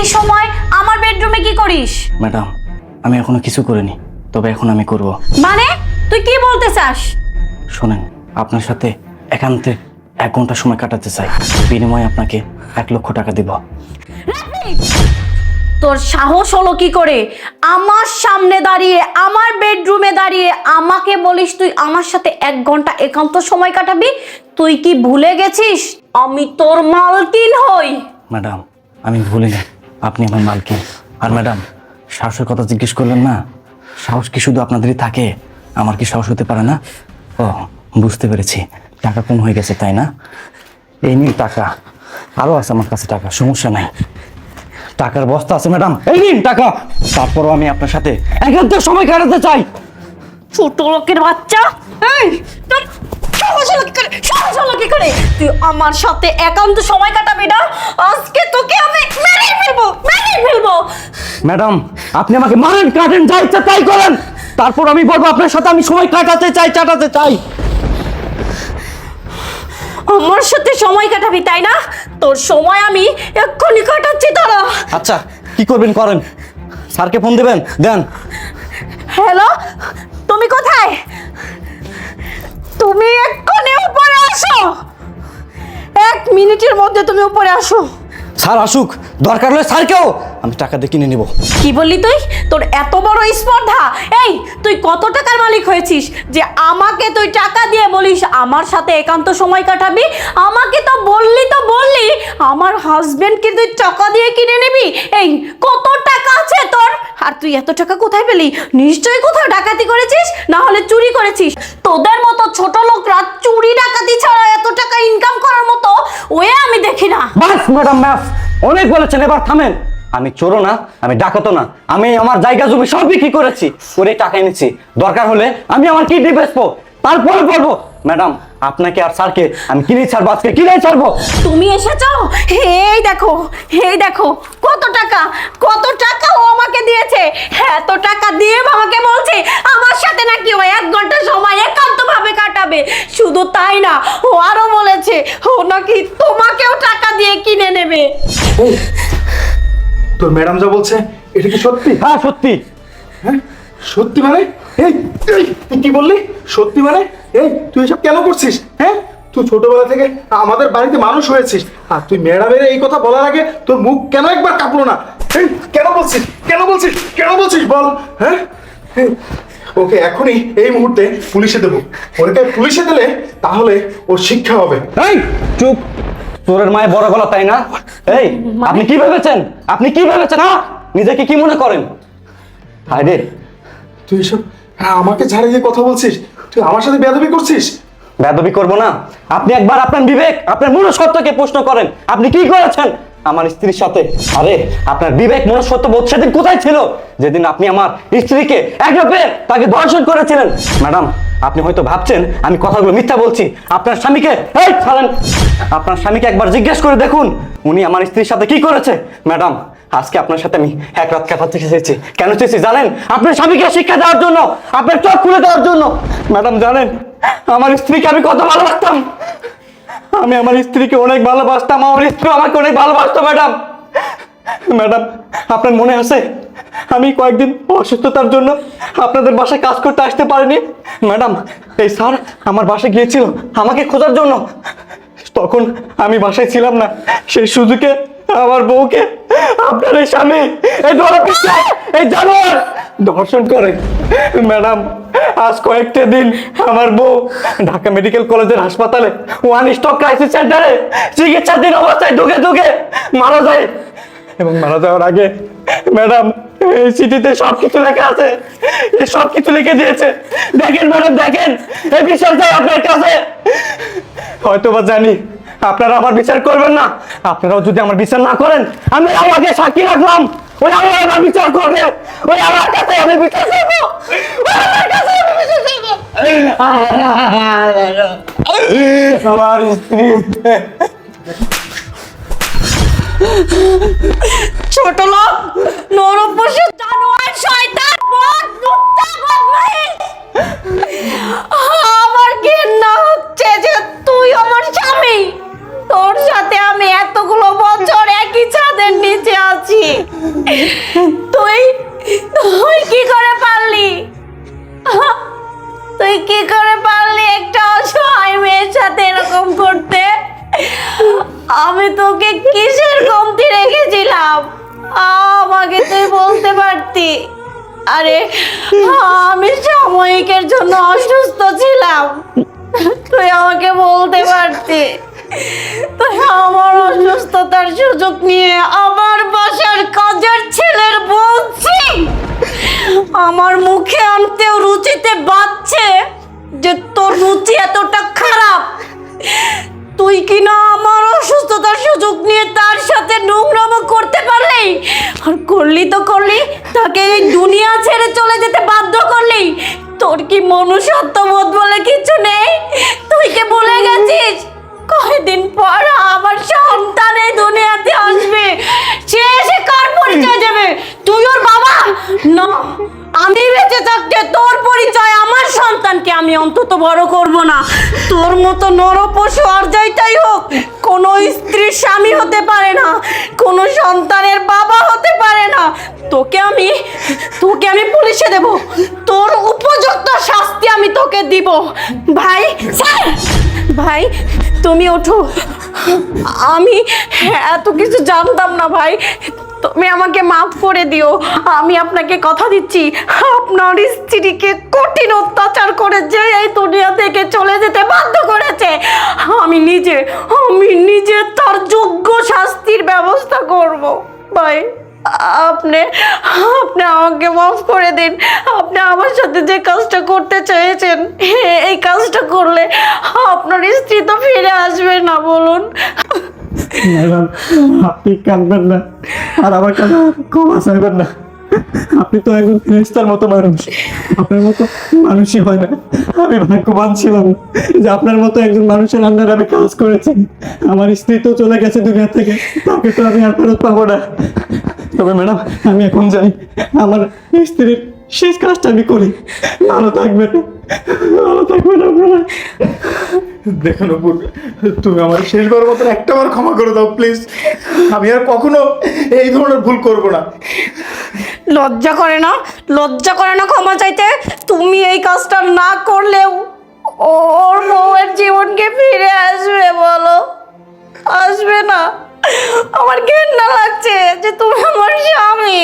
এই সময় আমার বেডরুমে কি করিস? ম্যাডাম, আমি এখনো কিছু করিনি, তবে এখন আমি করব। মানে তুই কি বলতে চাস? শোনেন, আপনার সাথে একান্তে 1 ঘন্টা সময় কাটাতে চাই, বিনিময়ে আপনাকে 1 লক্ষ টাকা দিব। তোর সাহস হলো কি করে আমার সামনে দাঁড়িয়ে, আমার বেডরুমে দাঁড়িয়ে আমাকে বলিস তুই আমার সাথে 1 ঘন্টা একান্ত সময় কাটাবি? তুই কি ভুলে গেছিস আমি তোর মালকিন হই? ম্যাডাম, আমি ভুলিনি, আপনি আমার মালকিন। আর ম্যাডাম, সাহসের কথা জিজ্ঞেস করলেন না, সাহস কি শুধু আপনাদেরই থাকে? আমার কি সাহস হতে পারে না? ও, বুঝতে পেরেছি, টাকা কম হয়ে গেছে তাই না? এই নিন টাকা, আরও আছে আমার কাছে টাকা, সমস্যা নাই, টাকার বস্তা আছে ম্যাডাম, এই নিন টাকা। তারপরও আমি আপনার সাথে একান্ত সময় কাটাতে চাই। ছোট লোকের বাচ্চা, এই তোর সাহস হলো কি করে? সাহস হলো কি করে তুই আমার সাথে একান্ত সময় কাটাবি না? আজকে তোকে আমি মেরে ফেলবো, মেরে ফেলবো। ম্যাডাম, আপনি আমাকে মারেন, কাটেন, যা ইচ্ছা তাই করেন, তারপর আমি বলবো আপনার সাথে আমি সময় কাটাতে চাই। আমার সাথে সময় কাটাবি তাই না? তোর সময় আমি এক্ষুনি কাটাচ্ছি। তোরা আচ্ছা, কি করবেন করেন, স্যারকে ফোন দেবেন, দেন। হ্যালো, তুমি কোথায়? তুমি এক্ষুনি উপরে আসো, 1 মিনিটের মধ্যে তুমি উপরে আসো। স্যার আসুক, দরকার হলে স্যারকেও আমি টাকা দিয়ে কিনে নিব। কি বললি তুই? তোর এত বড় স্পর্ধা! এই তুই কত টাকার মালিক হয়েছিস যে আমাকে তুই টাকা দিয়ে বলিস আমার সাথে একান্ত সময় কাটাবি? আমাকে তো বললি আমার হাজবেন্ডকে তুই টাকা দিয়ে কিনে নিবি। এই কত টাকা আছে তোর? আর তুই এত টাকা কোথায় পেলি? নিশ্চয়ই কোথাও ডাকাতি করেছিস, না হলে চুরি করেছিস। তোদের মতো ছোট লোকরা চুরি ডাকাতি ছাড়া এত টাকা ইনকাম করার মতো ওয়ে আমি দেখি না। বাস ম্যাডাম, বাস, অনেক বলেছেন, এবার থামেন। আমি চোরও না, আমি ডাকাতও না, আমি আমার জায়গা জমি সব বিক্রি করেছি, করে টাকা এনেছি। দরকার হলে আমি আমার কিডনি বেচবো, তারপরে বলবো ম্যাডাম আপনাকে আর স্যারকে আমি কিনে ছাড়বো, আজকে কিনে ছাড়বো। তুমি এসেছো, এই দেখো কত টাকা ও আমাকে দিয়েছে। এত টাকা দিয়ে আমাকে বলছে আমার সাথে নাকি ও 1 ঘন্টা সময় একান্ত ভাবে কাটাবে। শুধু তাই না, ও আরো বলেছে ও নাকি তোমাকেও টাকা দিয়ে কিনে নেবে। তোর ম্যাডাম যা বলছে এটা কি সত্যি? হ্যাঁ সত্যি। হ্যাঁ সত্যি মানে? এই এই, তুই কি বললি? সত্যি মানে? এই তুই এসব কেন করছিস? হ্যাঁ, তুই ছোটবেলা থেকে আমাদের বাড়িতে মানুষ হয়েছিস, আর তুই ম্যাডামের এই কথা বলার আগে তোর মুখ কেন একবার কাঁপলো না? এই কেন বলছিস বল। হ্যাঁ, ওকে এখনই এই মুহূর্তে পুলিশে দেবো। ওকে পুলিশে দিলে তাহলে ওর শিক্ষা হবে। এই চুপ, চোরের মায়ে বড় গলা তাই না? এই আপনি কি ভেবেছেন? হ্যাঁ, নিজেকে কি মনে করেন? হায় রে, তুই এসব আমাকে ঝাড়ে দিয়ে কথা বলছিস? তুই আমার সাথে বেয়াদবি করছিস? বেয়াদবি করবো না? আপনি একবার আপনার বিবেক, আপনার মনুষ্যত্বকে প্রশ্ন করেন, আপনি কি করেছেন আমার স্ত্রীর সাথে? আরে আপনার বিবেক মনুষ্যত্ব বোধ সেদিন কোথায় ছিল, যেদিন আপনি আমার স্ত্রীকে একভাবে তাকে ধর্ষণ করেছিলেন? ম্যাডাম, আপনি হয়তো ভাবছেন আমি কথাগুলো মিথ্যা বলছি। আপনার স্বামীকে, এই ছাড়েন, আপনার স্বামীকে একবার জিজ্ঞেস করে দেখুন উনি আমার স্ত্রীর সাথে কি করেছে। ম্যাডাম, আজকে আপনার সাথে আমি 1 রাত কাটাতে চেয়েছি। কেন চেয়েছি জানেন? আপনার স্বামীকে শিক্ষা দেওয়ার জন্য, আপনার চোখ খুলে দেওয়ার জন্য। ম্যাডাম জানেন আমার স্ত্রীকে আমি কত ভালোবাসতাম, আমি আমার স্ত্রীকে অনেক ভালোবাসতাম, আমার স্ত্রী আমাকে অনেক ভালোবাসতো। ম্যাডাম আপনার মনে আছে আমি কয়েকদিন অসুস্থতার জন্য আপনাদের বাসায় কাজ করতে আসতে পারিনি? ম্যাডাম, এই স্যার আমার বাসায় গিয়েছিল আমাকে খোঁজার জন্য, তখন আমি বাসায় ছিলাম না, সেই সুযোগে আমার বউকে আপনার এই স্বামী এই জানোয়ার ধর্ষণ করে। ম্যাডাম, আজ কয়েকটা দিন আমার বউ ঢাকা মেডিকেল কলেজের হাসপাতালে 1 স্ট্রোক ক্রাইসিস সেন্টারে চিকিৎসাধীন অবস্থায় ঢুকে মারা যায়। এবং মারা যাওয়ার আগে ম্যাডাম এই চিঠিতে সবকিছু লেখা আছে, সবকিছু লিখে দিয়েছে। দেখেন ম্যাডাম, দেখেন, এই বিশ্বাস যায় আপনার কাছে? হয়তোবা জানি আপনারা আমার বিচার করবেন না, আপনারাও যদি আমার বিচার না করেন আমি আমাকে সাক্ষী রাখলাম, ওই আমার বিচার করবে, ওই আমার কাছে আমি বিচার করবো, আমার কাছে আমি বিচার করবো। আমার স্ত্রী ছোট লোক, নরপশু, জানোয়ার, শয়তান, বদ, কুত্তা, বদমাইশ। আমার ঘৃণা হচ্ছে যে তুই আমার স্বামী, তোর সাথে আমি এতগুলো বছর একই ছাদের নিচে আছি। আমি তোকে কিসের কমতি রেখেছিলাম? আমাকে তুই বলতে পারতি। আরে আমি সাময়িকের জন্য অসুস্থ ছিলাম, তুই আমাকে বলতে পারতি। তুই আমার অসুস্থতার সুযোগ নিয়ে আমার বাসার কাজের ছেলের বলছি আমার মুখে আনতেও রুচিতে বাজছে যে তোর রুচি এতটা খারাপ। তুই কি না আমার অসুস্থতার সুযোগ নিয়ে তার সাথে নোংরামো করতে পারলি, আর করলি তো করলি, তাকে এই দুনিয়া ছেড়ে চলে যেতে বাধ্য করলি। তোর কি মনুষ্যত্ববোধ বলে কিছু নেই? তুই কি ভুলে গেছিস কয়েকদিন পর আমার সন্তান এই দুনিয়াতে আসবে, সে এসে কার পরিচয় দেবে? তুই ওর বাবা না? আমি বেঁচে থাকতে তোর পরিচয় আমার সন্তানকে আমি অন্তত বড় করব না। তোর মতো নরপশু আর যাইতাই হোক কোনো স্ত্রীর স্বামী হতে পারে না, কোনো সন্তানের বাবা হতে পারে না। তোকে আমি পুলিশে দেব, তোর উপযুক্ত শাস্তি আমি তোকে দিব। ভাই স্যার, ভাই তুমি ওঠো, আমি এত কিছু জানতাম না ভাই, তুমি আমাকে মাফ করে দিও। আমি আপনাকে কথা দিচ্ছি, আপনার স্ত্রীকে কঠিন অত্যাচার করে যে এই দুনিয়া থেকে চলে যেতে বাধ্য করেছে, আমি নিজে তার যোগ্য শাস্তির ব্যবস্থা করব। ভাই আপনি আমাকে মাফ করে দিন। আপনি আমার সাথে যে কাজটা করতে চেয়েছেন, এই কাজটা করলে আপনার স্ত্রী তো ফিরে আসবে না, বলুন। ম্যাডাম, আপনি কাঁদবেন না আর আমার কাছে ক্ষমা চাইবেন না। আপনি তো একজন ফেরেশতার মতো মানুষ, আপনার মতো মানুষই হয় না। আমি ভাগ্যবান ছিলাম যে আপনার মতো একজন মানুষের আন্ডারে আমি কাজ করেছি। আমার স্ত্রী তো চলে গেছে দুনিয়া থেকে, তাকে তো আমি আর ফেরত পাবো না। তবে ম্যাডাম, আমি এখন যাই, আমার স্ত্রীর শেষ কাজটা আমি করি। ভালো থাকবেন আপনারা। দেখো নূপুর, তুমি আমার শেষবার মতন একটাবার ক্ষমা করে দাও প্লিজ। আমি আর কখনো এই ধরনের ভুল করব না। লজ্জা করে না ক্ষমা চাইতে? তুমি এই কাজটা না করলেও ওর বউয়ের জীবনকে ফিরে আসবে, বলো? আসবে না? আমার ঘেন্না লাগছে যে তুমি আমার স্বামী।